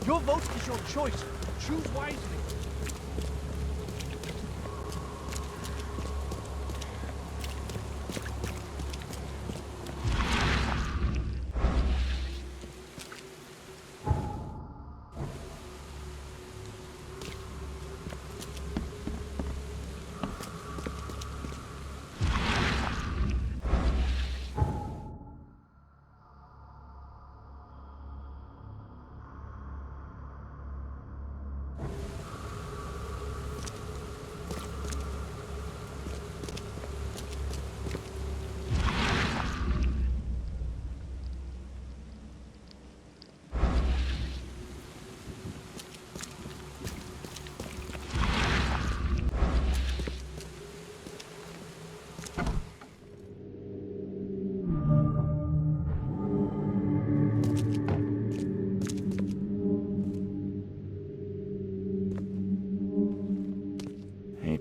Your vote is your choice. Choose wisely.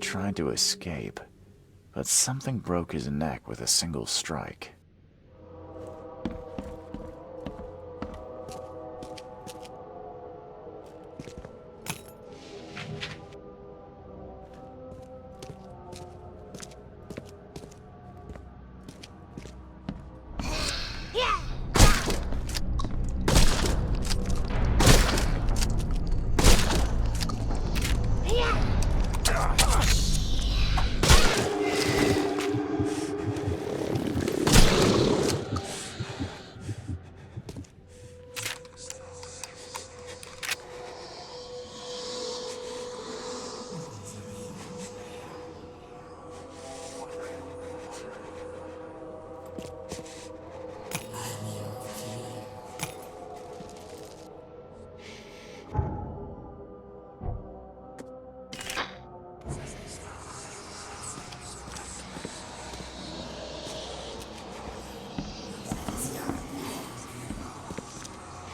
tried to escape, but something broke his neck with a single strike.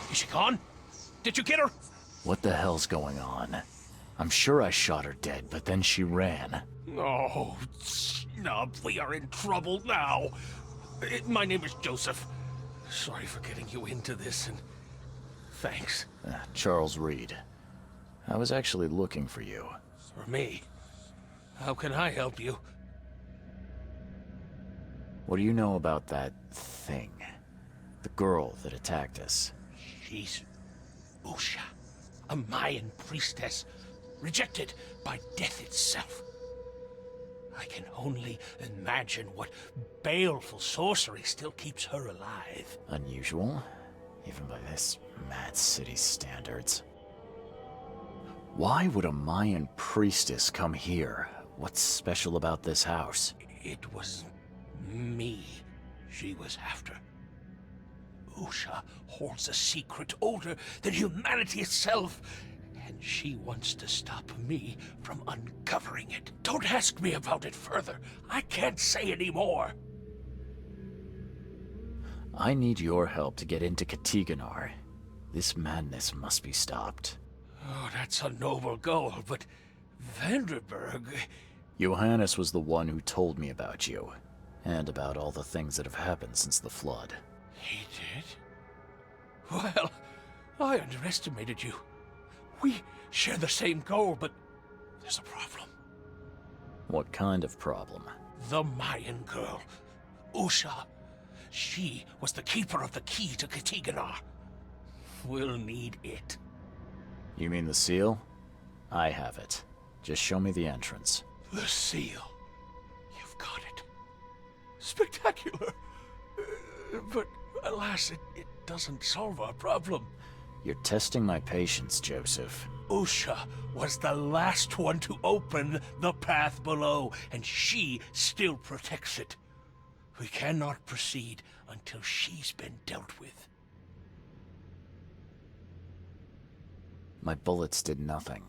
Is she gone? Did you get her? What the hell's going on? I'm sure I shot her dead, but then she ran. Oh, snub, we are in trouble now. My name is Joseph. Sorry for getting you into this, and thanks. Charles Reed. I was actually looking for you. For me? How can I help you? What do you know about that thing? The girl that attacked us? She's Usha, a Mayan priestess, rejected by death itself. I can only imagine what baleful sorcery still keeps her alive. Unusual, even by this mad city's standards. Why would a Mayan priestess come here? What's special about this house? It was me she was after. Usha holds a secret older than humanity itself, and she wants to stop me from uncovering it. Don't ask me about it further. I can't say any more. I need your help to get into Katiganar. This madness must be stopped. Oh, that's a noble goal, but Vanderberg... Johannes was the one who told me about you, and about all the things that have happened since the flood. He did? Well, I underestimated you. We share the same goal, but there's a problem. What kind of problem? The Mayan girl, Usha. She was the keeper of the key to Katiganar. We'll need it. You mean the seal? I have it. Just show me the entrance. The seal. You've got it. Spectacular. But alas, it doesn't solve our problem. You're testing my patience, Joseph. Usha was the last one to open the path below, and she still protects it. We cannot proceed until she's been dealt with. My bullets did nothing.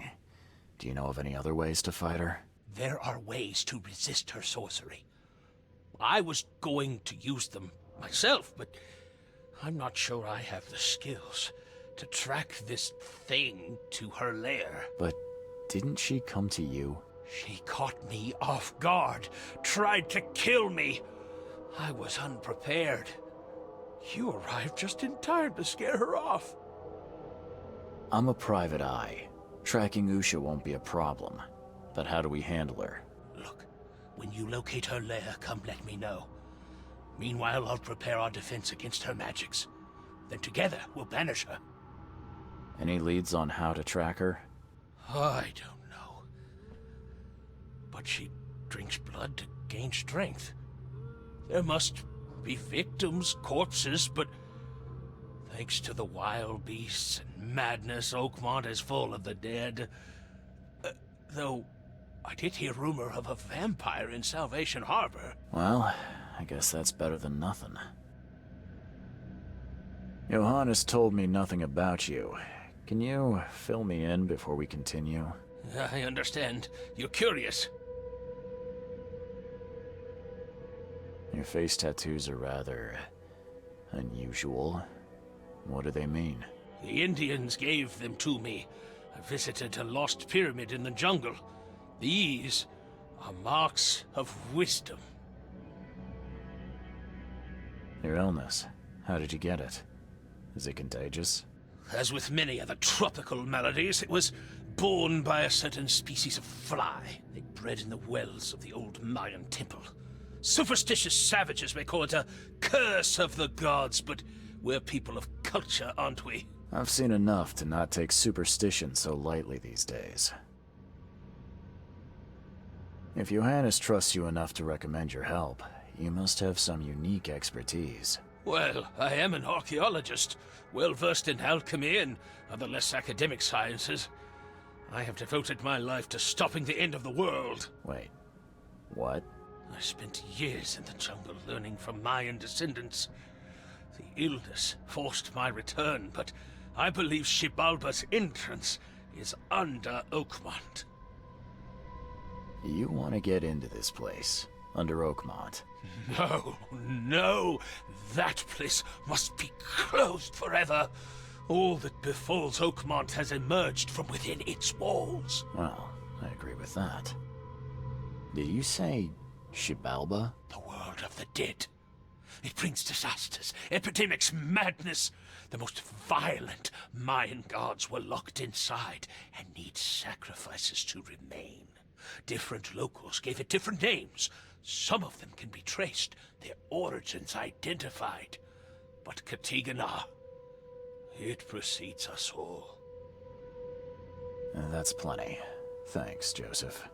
Do you know of any other ways to fight her? There are ways to resist her sorcery. I was going to use them myself, but I'm not sure I have the skills to track this thing to her lair. But didn't she come to you? She caught me off guard, tried to kill me. I was unprepared. You arrived just in time to scare her off. I'm a private eye. Tracking Usha won't be a problem. But how do we handle her? Look, when you locate her lair, come let me know. Meanwhile, I'll prepare our defense against her magics. Then together, we'll banish her. Any leads on how to track her? I don't know. But she drinks blood to gain strength. There must be victims, corpses, but thanks to the wild beasts and madness, Oakmont is full of the dead. Though, I did hear rumor of a vampire in Salvation Harbor. Well, I guess that's better than nothing. Johannes told me nothing about you. Can you fill me in before we continue? I understand. You're curious. Your face tattoos are rather unusual. What do they mean? The Indians gave them to me. I visited a lost pyramid in the jungle. These are marks of wisdom. Your illness, how did you get it? Is it contagious? As with many other tropical maladies, it was borne by a certain species of fly. They bred in the wells of the old Mayan temple. Superstitious savages may call it a curse of the gods, but we're people of culture, aren't we? I've seen enough to not take superstition so lightly these days. If Johannes trusts you enough to recommend your help, you must have some unique expertise. Well, I am an archaeologist, well-versed in alchemy and other less academic sciences. I have devoted my life to stopping the end of the world. Wait, what? I spent years in the jungle learning from Mayan descendants. The illness forced my return, but I believe Xibalba's entrance is under Oakmont. You want to get into this place, under Oakmont? No, no! That place must be closed forever! All that befalls Oakmont has emerged from within its walls. Well, I agree with that. Did you say Xibalba? The world of the dead. It brings disasters, epidemics, madness. The most violent Mayan gods were locked inside and need sacrifices to remain. Different locals gave it different names. Some of them can be traced, their origins identified. But Katigana, it precedes us all. That's plenty. Thanks, Joseph.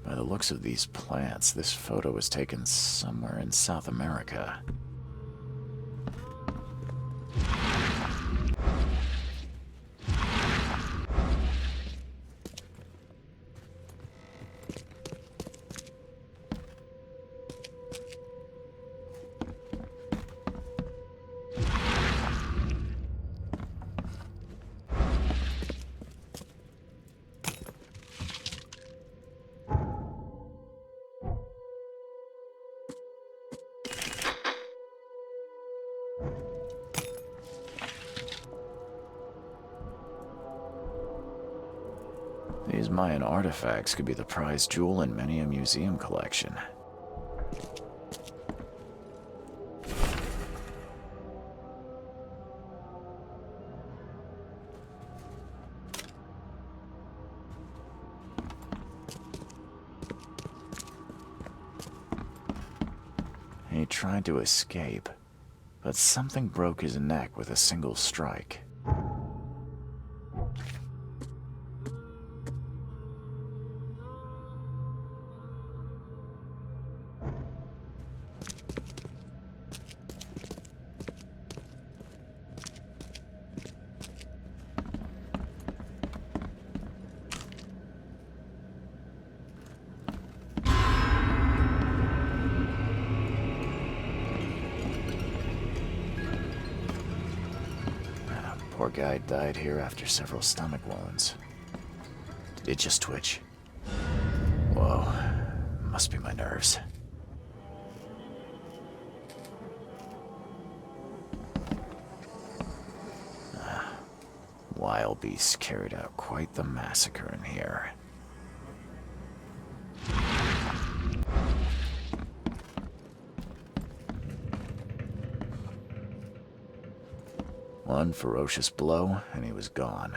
By the looks of these plants, this photo was taken somewhere in South America. These Mayan artifacts could be the prized jewel in many a museum collection. He tried to escape, but something broke his neck with a single strike. Poor guy died here after several stomach wounds. Did it just twitch? Whoa, must be my nerves. Wild beasts carried out quite the massacre in here. One ferocious blow, and he was gone.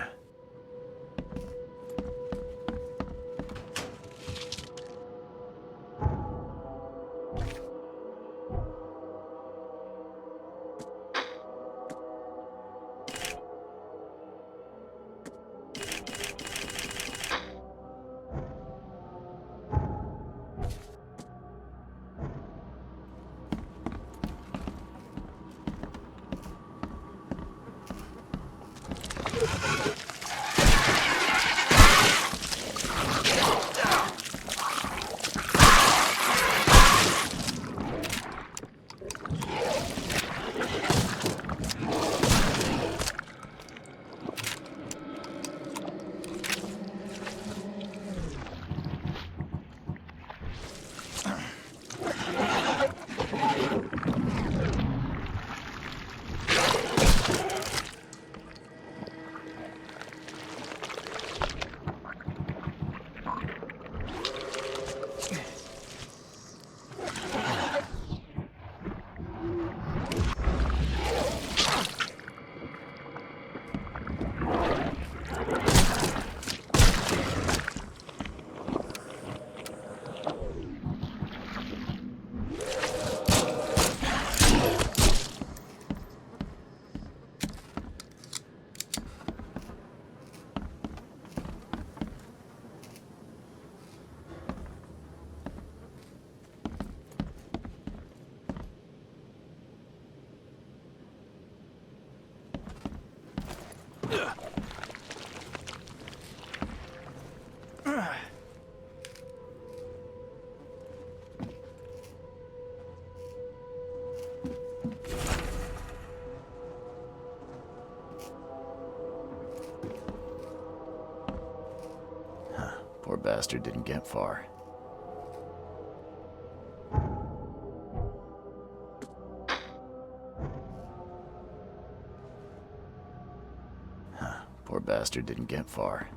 bastard didn't get far. Poor bastard didn't get far.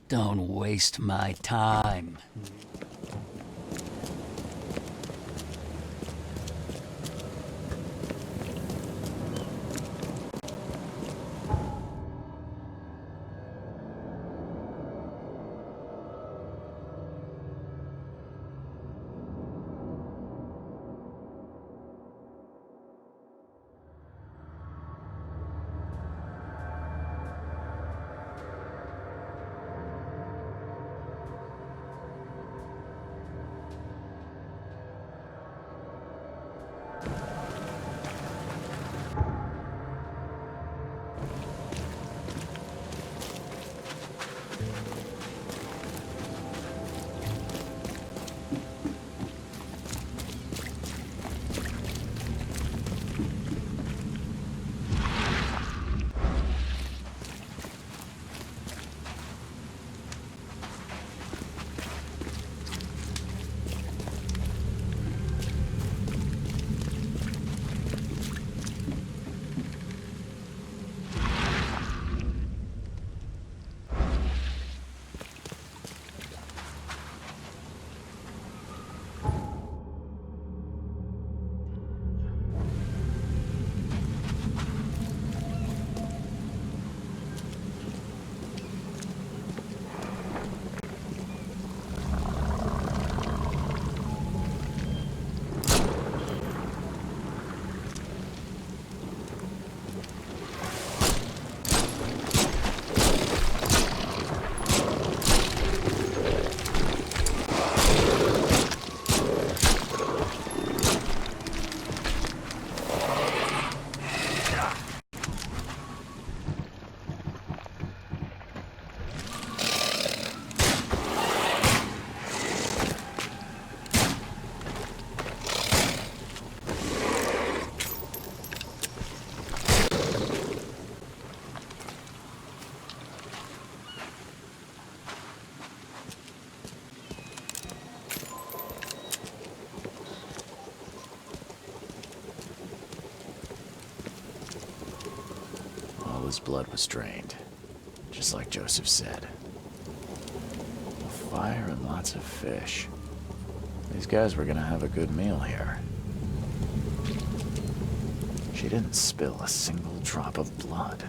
Don't waste my time. his blood was drained, just like Joseph said. A fire and lots of fish. These guys were gonna have a good meal here. She didn't spill a single drop of blood.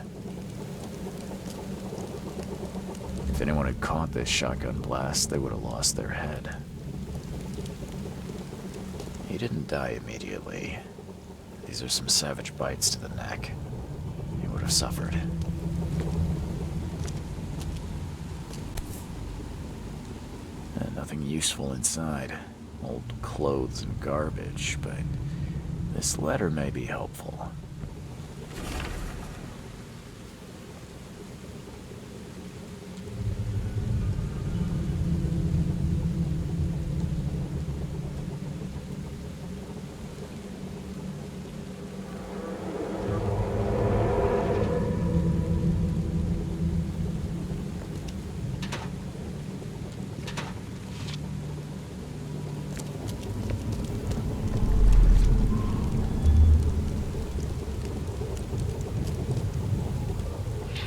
If anyone had caught this shotgun blast, they would have lost their head. He didn't die immediately. These are some savage bites to the neck. He would have suffered. And nothing useful inside. Old clothes and garbage, but this letter may be helpful.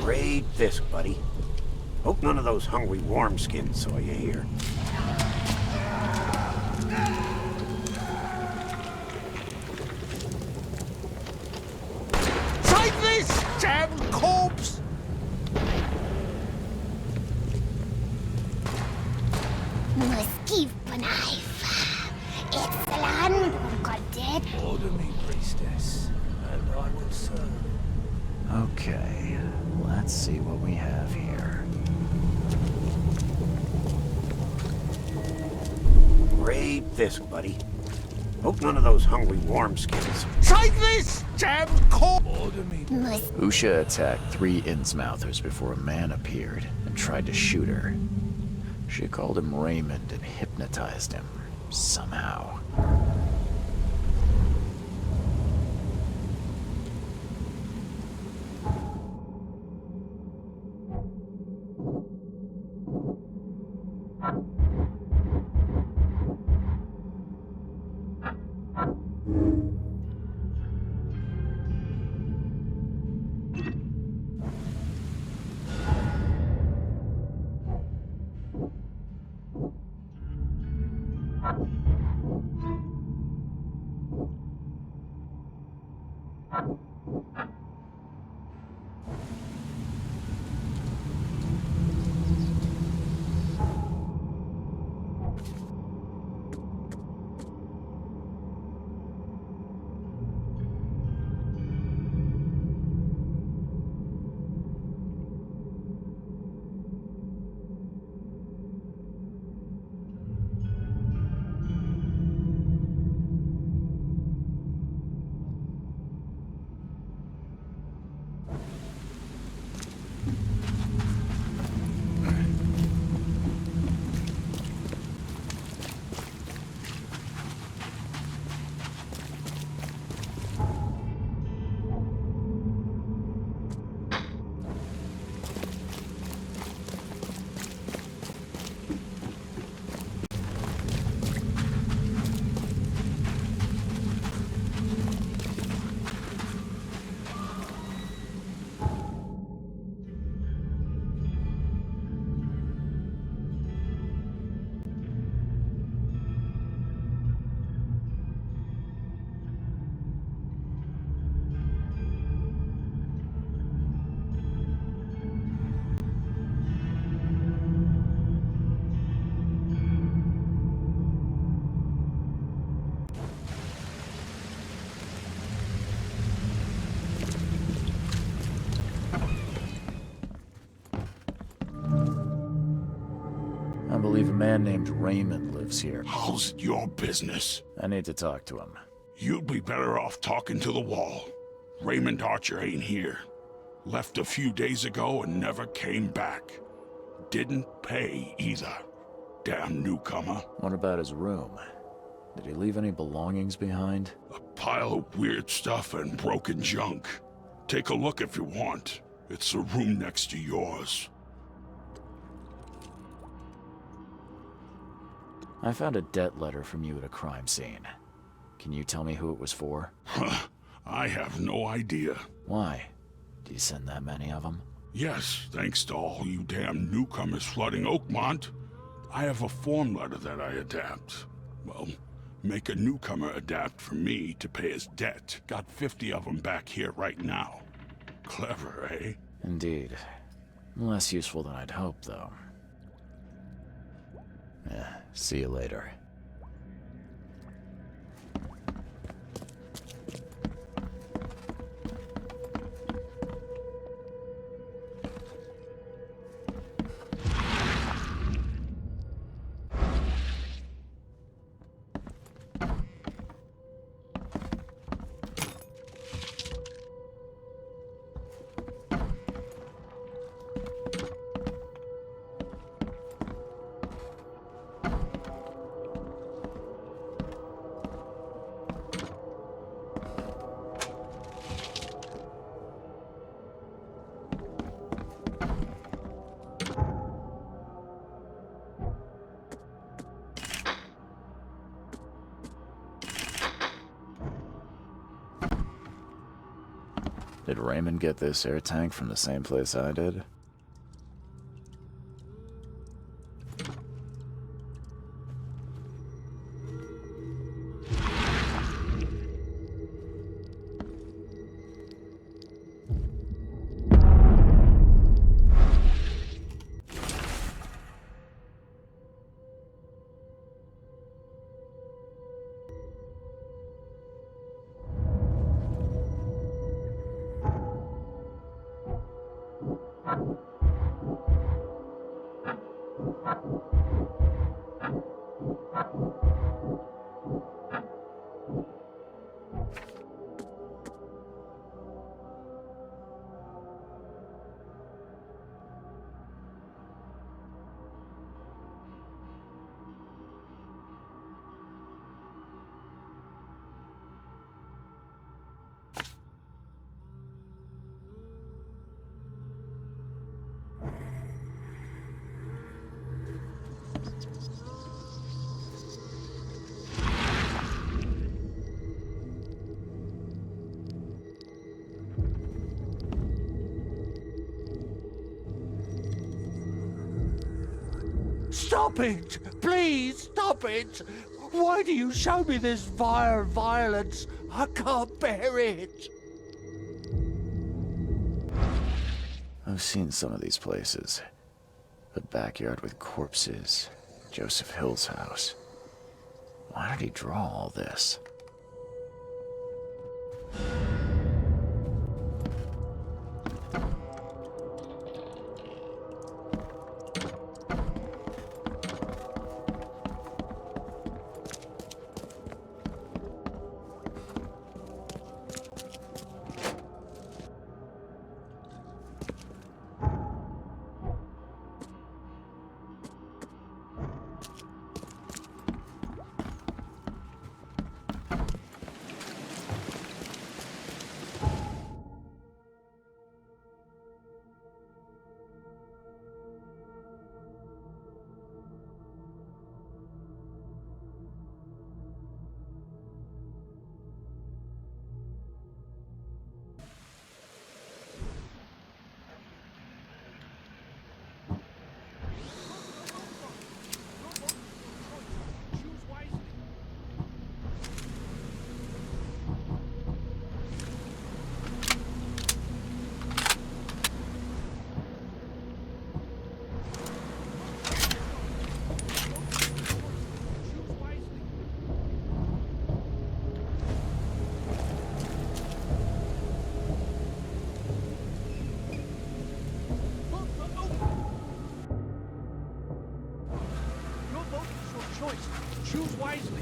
Great fisk, buddy. Hope none of those hungry wormskins saw you here. Take this, damn corpse! Musky knife. Excellent, Goddard. Order me, priestess, and I will serve. Okay, let's see what we have here. Great fisk, buddy. Hope none of those hungry wormskins. Take this, damn corpse! Order me. Usha attacked 3 Innsmouthers before a man appeared and tried to shoot her. She called him Raymond and hypnotized him, somehow. I believe a man named Raymond lives here. How's it your business? I need to talk to him. You'd be better off talking to the wall. Raymond Archer ain't here. Left a few days ago and never came back. Didn't pay either. Damn newcomer. What about his room? Did he leave any belongings behind? A pile of weird stuff and broken junk. Take a look if you want. It's the room next to yours. I found a debt letter from you at a crime scene. Can you tell me who it was for? I have no idea. Why? Do you send that many of them? Yes, thanks to all you damn newcomers flooding Oakmont. I have a form letter that I adapt. Well, make a newcomer adapt for me to pay his debt. Got 50 of them back here right now. Clever, eh? Indeed. Less useful than I'd hoped, though. See you later. Did Raymond get this air tank from the same place I did? Stop it! Please, stop it! Why do you show me this vile violence? I can't bear it! I've seen some of these places. The backyard with corpses. Joseph Hill's house. Why did he draw all this? Choose wisely.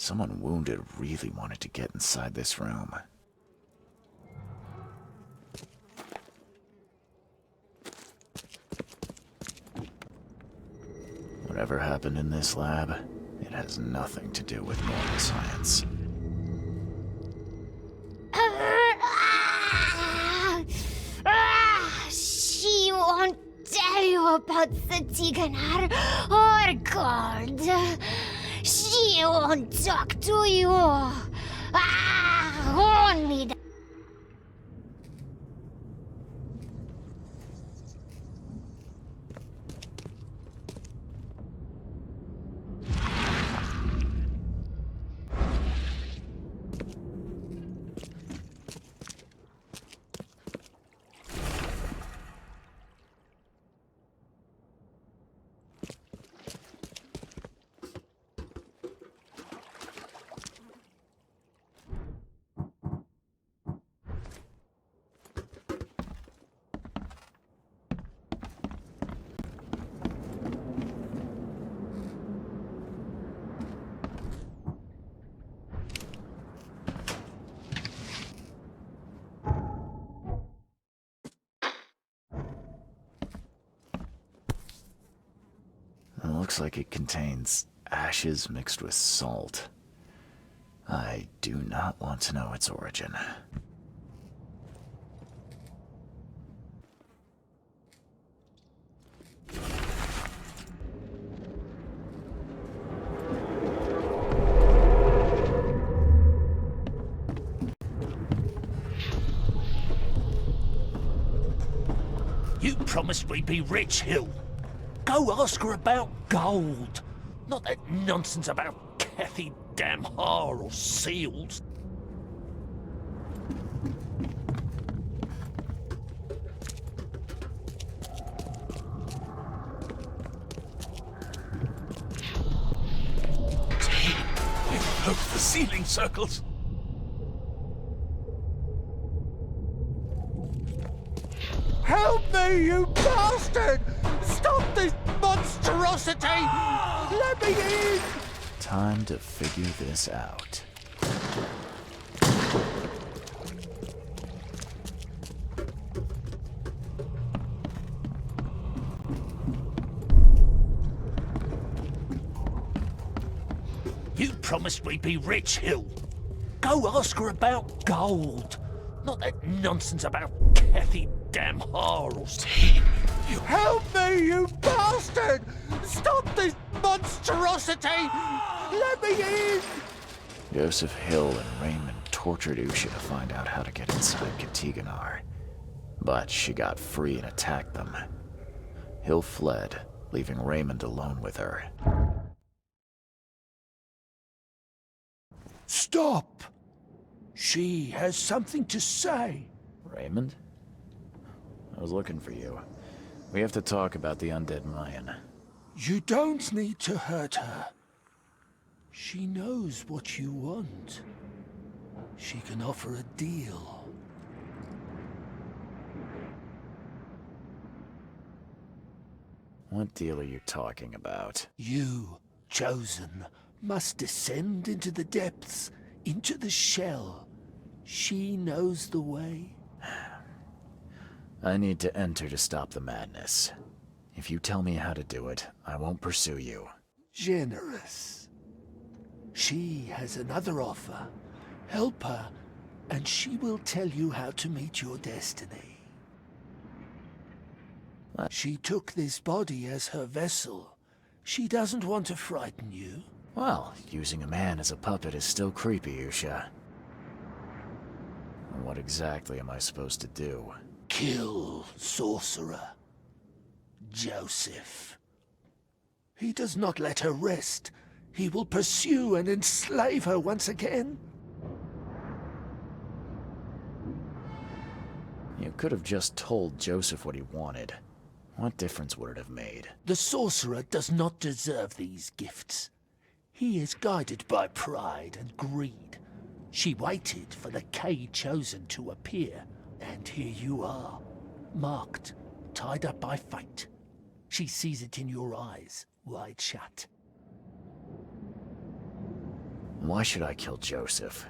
Someone wounded really wanted to get inside this room. Whatever happened in this lab, it has nothing to do with normal science. She won't tell you about the Tiganar or gold. She won't talk to you. Only the... It looks like it contains ashes mixed with salt. I do not want to know its origin. You promised we'd be rich, Hill. Go ask her about gold. Not that nonsense about Kathy Damhar or seals. Damn, the ceiling circles. Help me, you bastard! Stop this monstrosity! Let me in! Time to figure this out. You promised we'd be rich, Hill. Go ask her about gold. Not that nonsense about Kathy Damhar or... Damn. Help me, you bastard! Stop this monstrosity! Let me in! Joseph Hill and Raymond tortured Usha to find out how to get inside Katiganar. But she got free and attacked them. Hill fled, leaving Raymond alone with her. Stop! She has something to say. Raymond? I was looking for you. We have to talk about the undead Mayan. You don't need to hurt her. She knows what you want. She can offer a deal. What deal are you talking about? You, chosen, must descend into the depths, into the shell. She knows the way. I need to enter to stop the madness. If you tell me how to do it, I won't pursue you. Generous. She has another offer. Help her, and she will tell you how to meet your destiny. She took this body as her vessel. She doesn't want to frighten you. Well, using a man as a puppet is still creepy, Usha. What exactly am I supposed to do? Kill sorcerer Joseph. He does not let her rest. He will pursue and enslave her once again. You could have just told Joseph what he wanted. What difference would it have made? The sorcerer does not deserve these gifts. He is guided by pride and greed. She waited for the K-Chosen to appear, and here you are, marked, tied up by fate. She sees it in your eyes, wide shut. Why should I kill Joseph?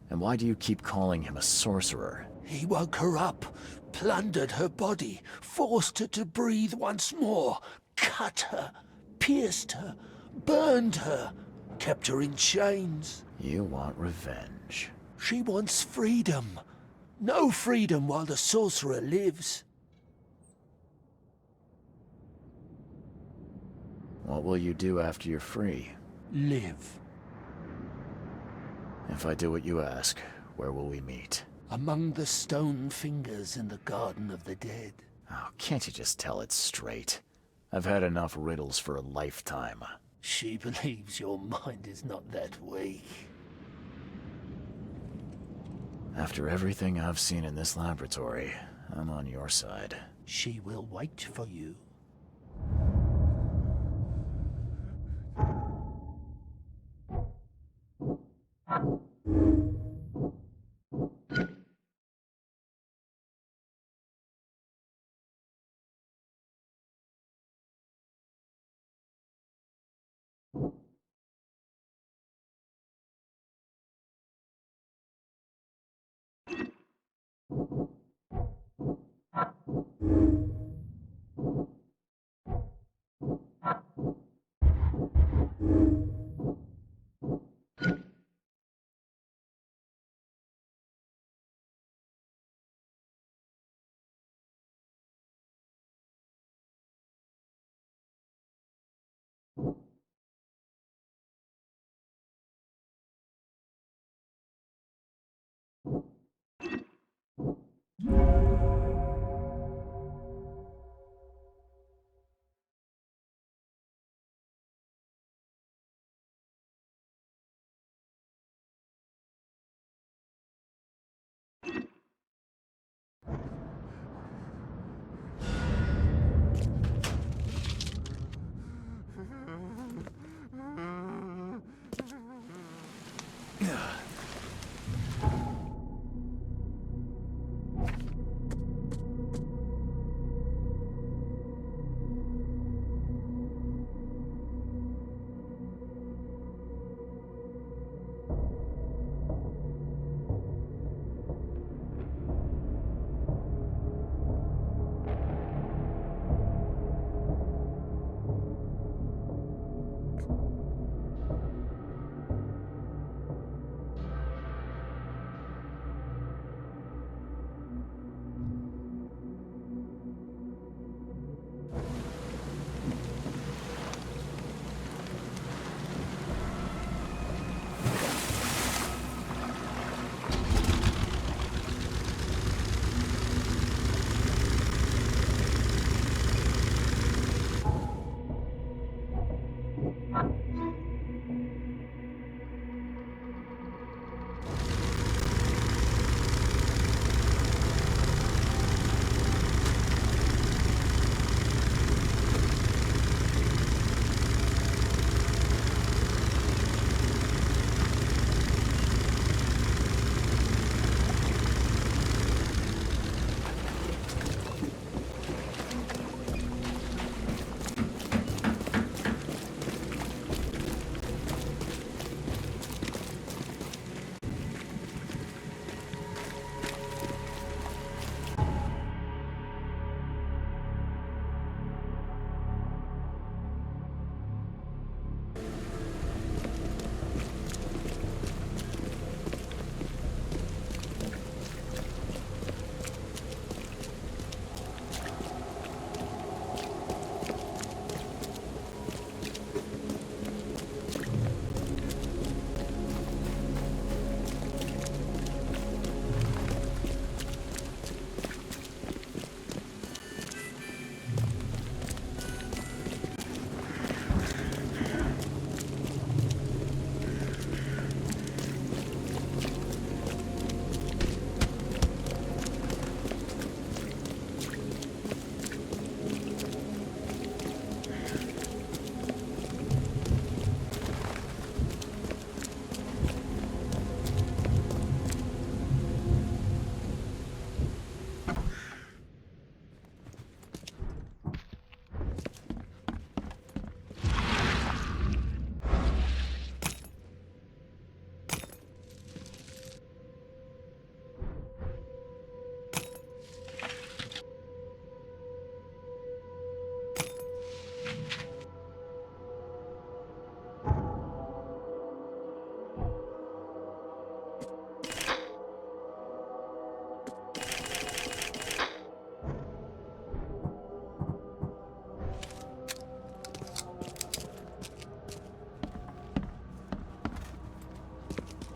And why do you keep calling him a sorcerer? He woke her up, plundered her body, forced her to breathe once more, cut her, pierced her, burned her, kept her in chains. You want revenge. She wants freedom. No freedom while the sorcerer lives. What will you do after you're free? Live. If I do what you ask, where will we meet? Among the stone fingers in the Garden of the Dead. Oh, can't you just tell it straight? I've had enough riddles for a lifetime. She believes your mind is not that weak. After everything I've seen in this laboratory, I'm on your side. She will wait for you.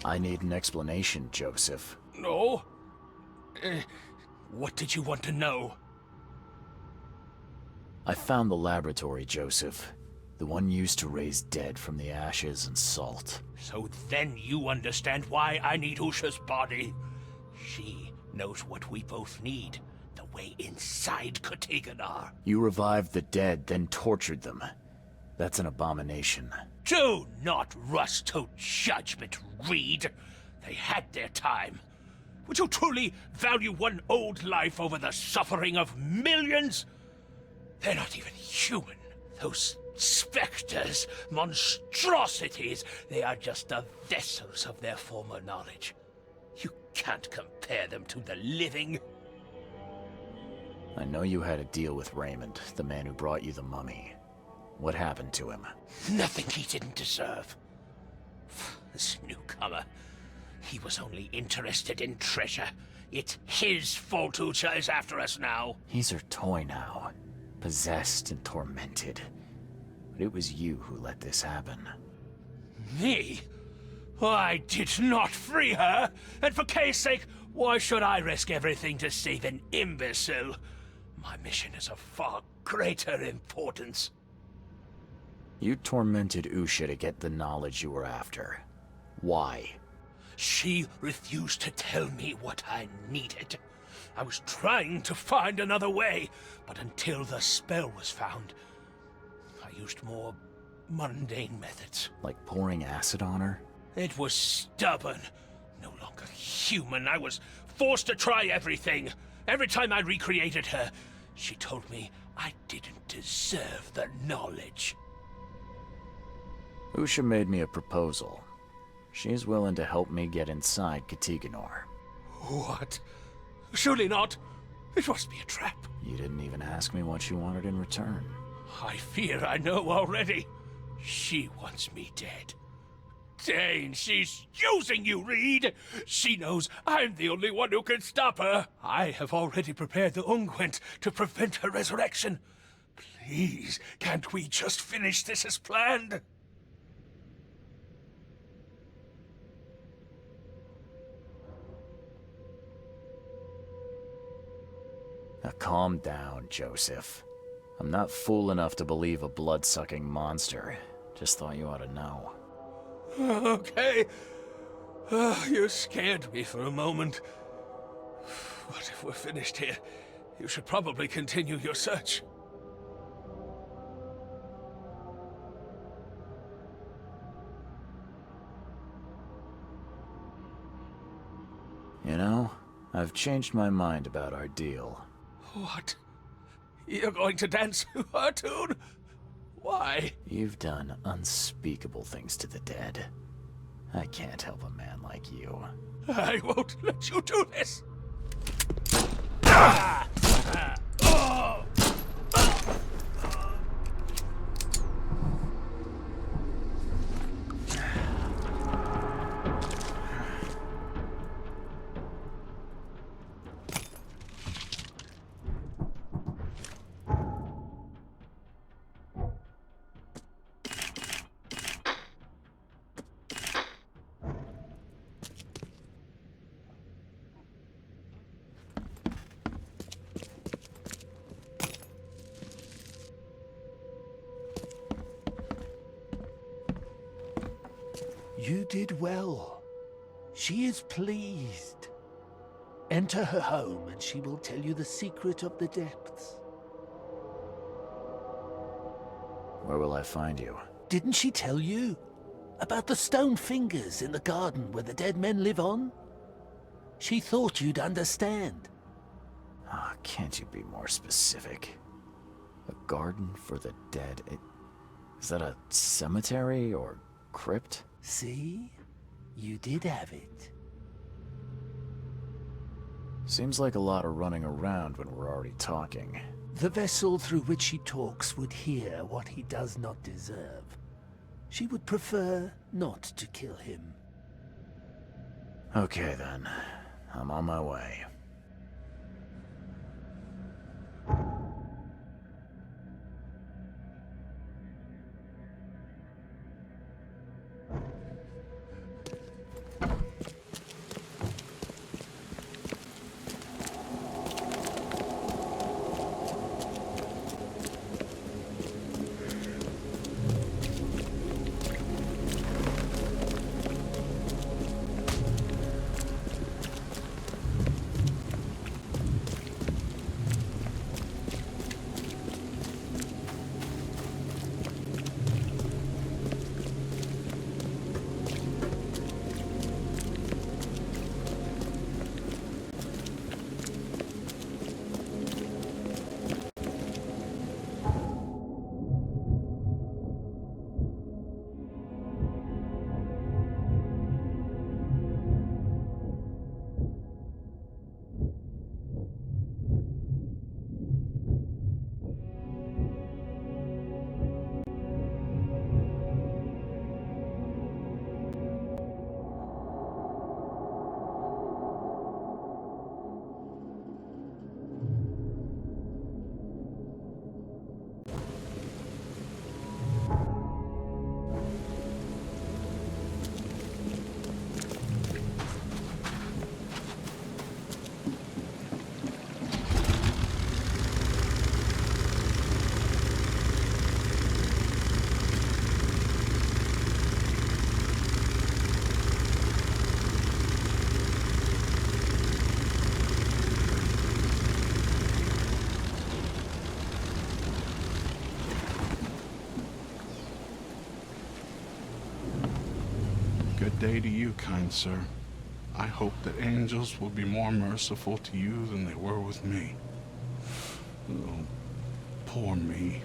I need an explanation, Joseph. No? What did you want to know? I found the laboratory, Joseph. The one used to raise dead from the ashes and salt. So then you understand why I need Usha's body. She knows what we both need. The way inside Katiganar. You revived the dead, then tortured them. That's an abomination. Do not rush to judgment, Reed. They had their time. Would you truly value one old life over the suffering of millions? They're not even human. Those specters, monstrosities, they are just the vessels of their former knowledge. You can't compare them to the living. I know you had a deal with Raymond, the man who brought you the mummy. What happened to him? Nothing he didn't deserve. This newcomer, he was only interested in treasure. It's his fault Usha is after us now. He's her toy now, possessed and tormented. But it was you who let this happen. Me? I did not free her, and for Kay's sake, why should I risk everything to save an imbecile? My mission is of far greater importance. You tormented Usha to get the knowledge you were after. Why? She refused to tell me what I needed. I was trying to find another way, but until the spell was found, I used more mundane methods. Like pouring acid on her? It was stubborn, no longer human. I was forced to try everything. Every time I recreated her, she told me I didn't deserve the knowledge. Usha made me a proposal. She's willing to help me get inside Katiganar. What? Surely not. It must be a trap. You didn't even ask me what she wanted in return. I fear I know already. She wants me dead. Dane, she's using you, Reed! She knows I'm the only one who can stop her. I have already prepared the unguent to prevent her resurrection. Please, can't we just finish this as planned? Now calm down, Joseph. I'm not fool enough to believe a blood-sucking monster. Just thought you ought to know. Okay. You scared me for a moment. But if we're finished here, you should probably continue your search. You know, I've changed my mind about our deal. What? You're going to dance our tune? Why? You've done unspeakable things to the dead. I can't help a man like you. I won't let you do this! You did well. She is pleased. Enter her home and she will tell you the secret of the depths. Where will I find you? Didn't she tell you? About the stone fingers in the garden where the dead men live on? She thought you'd understand. Ah, can't you be more specific? A garden for the dead? Is that a cemetery or crypt? See? You did have it. Seems like a lot of running around when we're already talking. The vessel through which he talks would hear what he does not deserve. She would prefer not to kill him. Okay then. I'm on my way. Good day to you, kind sir. I hope that angels will be more merciful to you than they were with me. Oh, poor me.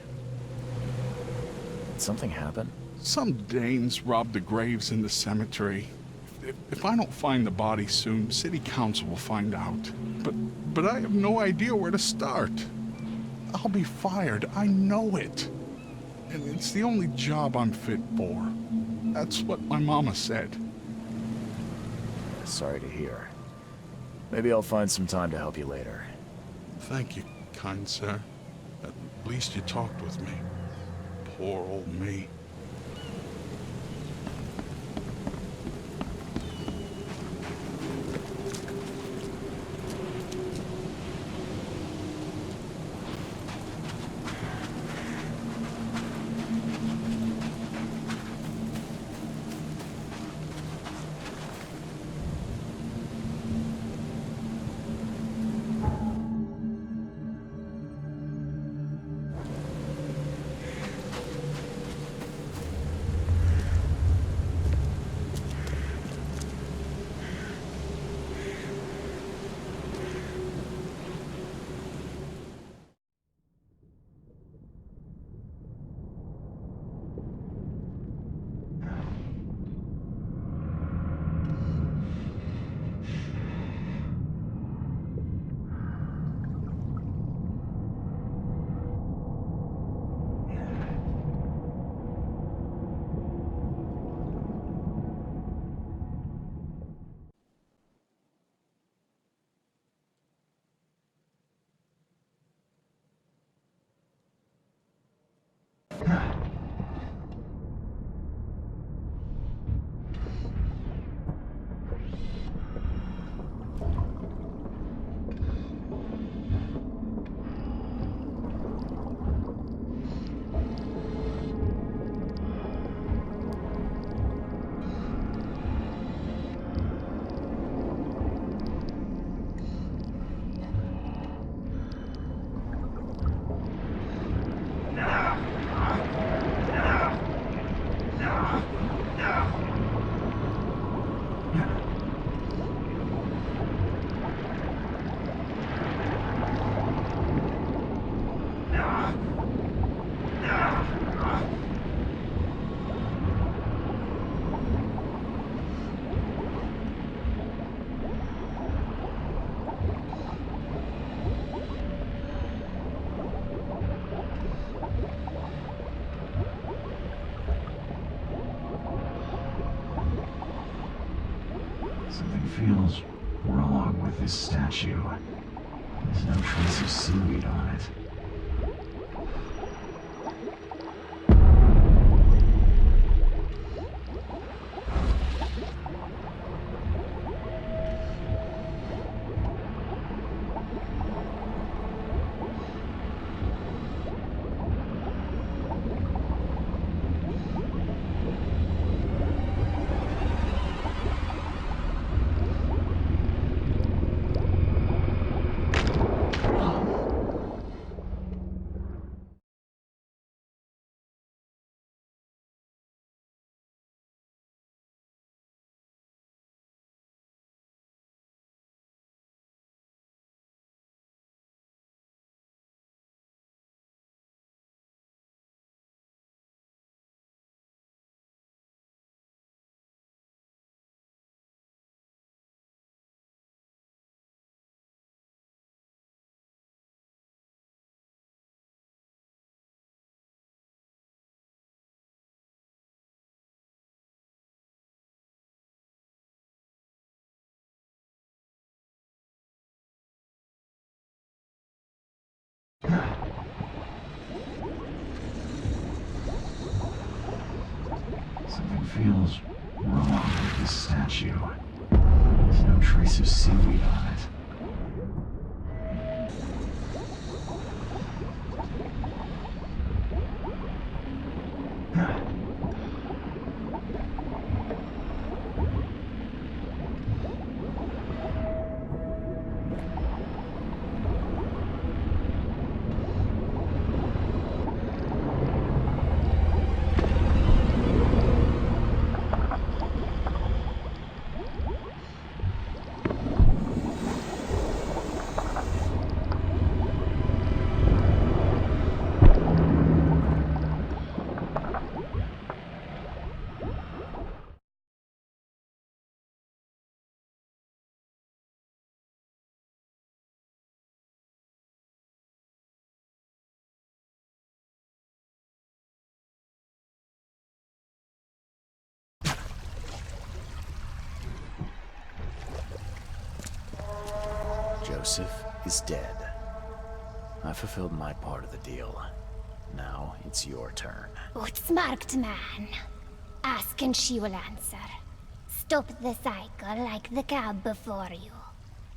Did something happen? Some Danes robbed the graves in the cemetery. If I don't find the body soon, city council will find out. But I have no idea where to start. I'll be fired, I know it. And it's the only job I'm fit for. That's what my mama said. Sorry to hear. Maybe I'll find some time to help you later. Thank you, kind sir. At least you talked with me. Poor old me. Something feels wrong with this statue. There's no trace of seaweed on it. Something feels wrong with this statue. There's no trace of seaweed on it. Joseph is dead. I fulfilled my part of the deal. Now it's your turn. Outsmarked man. Ask and she will answer. Stop the cycle like the cab before you.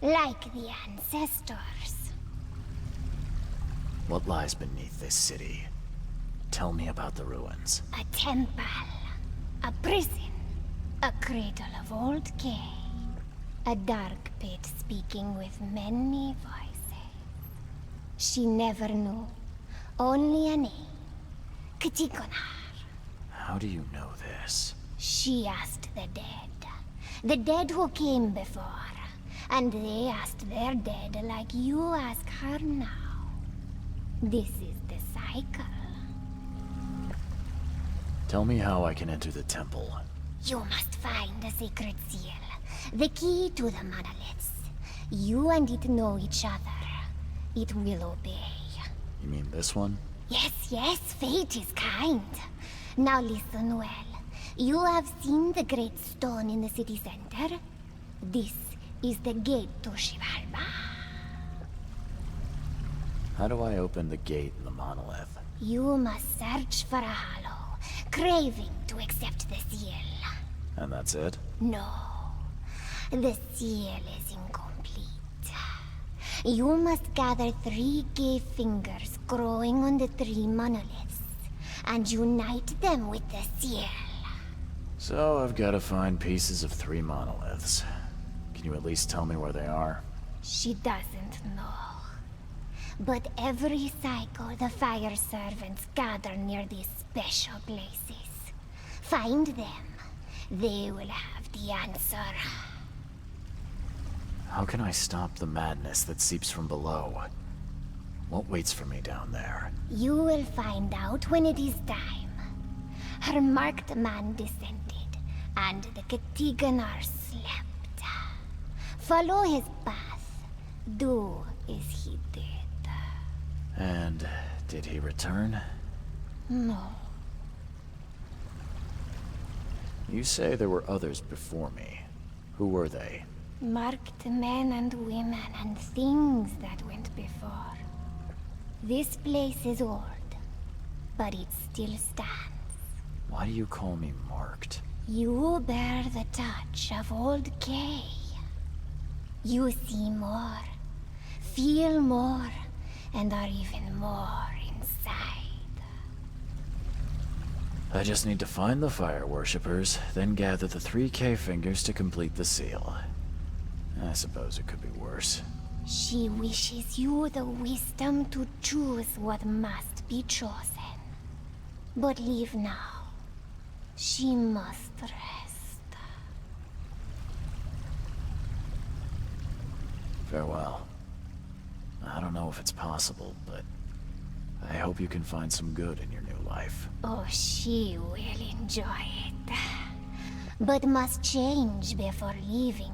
Like the ancestors. What lies beneath this city? Tell me about the ruins. A temple. A prison. A cradle of old Kay. A dark pit speaking with many voices. She never knew. Only a name. Ktikonar. How do you know this? She asked the dead. The dead who came before. And they asked their dead like you ask her now. This is the cycle. Tell me how I can enter the temple. You must find a sacred seal. The key to the monoliths. You and it know each other. It will obey. You mean this one? Yes, fate is kind. Now listen well. You have seen the great stone in the city center? This is the gate to Shivalba. How do I open the gate in the monolith? You must search for a hollow, craving to accept the seal. And that's it? No. The seal is incomplete. You must gather 3 gay fingers growing on the 3 monoliths, and unite them with the seal. So I've got to find pieces of 3 monoliths. Can you at least tell me where they are? She doesn't know. But every cycle the fire servants gather near these special places. Find them. They will have the answer. How can I stop the madness that seeps from below? What waits for me down there? You will find out when it is time. Her marked man descended, and the Katiganar slept. Follow his path. Do as he did. And did he return? No. You say there were others before me. Who were they? Marked men and women and things that went before. This place is old, but it still stands. Why do you call me marked? You bear the touch of old Kay. You see more, feel more, and are even more inside. I just need to find the fire worshippers, then gather the 3K fingers to complete the seal. I suppose it could be worse. She wishes you the wisdom to choose what must be chosen. But leave now. She must rest. Farewell. I don't know if it's possible, but I hope you can find some good in your new life. Oh, she will enjoy it. But must change before leaving